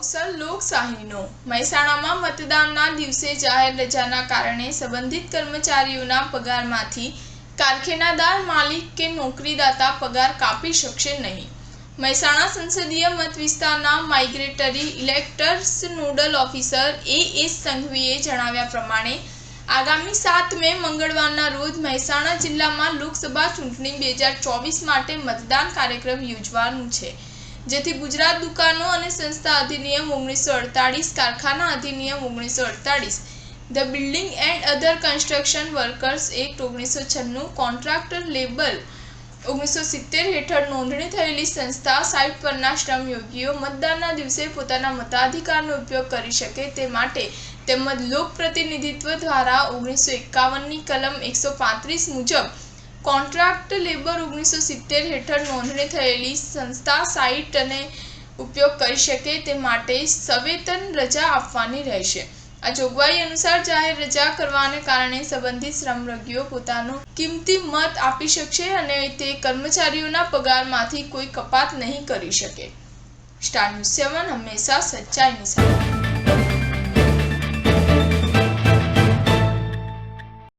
અવસર લોકશાહીનો મહેસાણામાં મતદાનના દિવસે જાહેર રજાના કારણે સંબંધિત કર્મચારીઓના પગારમાંથી કારખાનેદાર માલિક કે નોકરીદાતા પગાર કાપી શકશે નહીં। મહેસાણા સંસદીય મત વિસ્તારના માઇગ્રેટરી ઇલેક્ટર્સ નોડલ ઓફિસર એ.એસ. સંઘવીએ જણાવ્યા પ્રમાણે આગામી 7 મે મંગળવારના રોજ મહેસાણા જિલ્લામાં લોકસભા ચૂંટણી 2024 માટે મતદાન કાર્યક્રમ યોજવાનું છે, જેથી ગુજરાત દુકાનો અને સંસ્થા અધિનિયમ 1948, કારખાના અધિનિયમ 1948, the building and other construction workers act 1996, contractor labour 1970 હેઠળ નોંધણી થયેલી સંસ્થા સાઇટ પરના શ્રમયોગીઓ મતદાનના દિવસે પોતાના મતાધિકારનો ઉપયોગ કરી શકે તે માટે તેમજ લોકપ્રતિનિધિત્વ દ્વારા 1951ની કલમ 135 મુજબ કોન્ટ્રાક્ટ લેબર 1970 હેઠળ નોંધણી થયેલી સંસ્થા સાઇટ અને ઉપયોગ કરી શકે તે માટે સવેતન રજા આપવાની રહેશે। આ જોગવાઈ અનુસાર જાહેર રજા કરવાને કારણે સંબંધિત શ્રમયોગીઓ પોતાનો કિંમતી મત આપી શકશે અને તે કર્મચારીઓના પગારમાંથી કોઈ કપાત નહીં કરી શકે। સ્ટાર ન્યૂઝ 7 હંમેશા સચ્ચાઈની સાથે।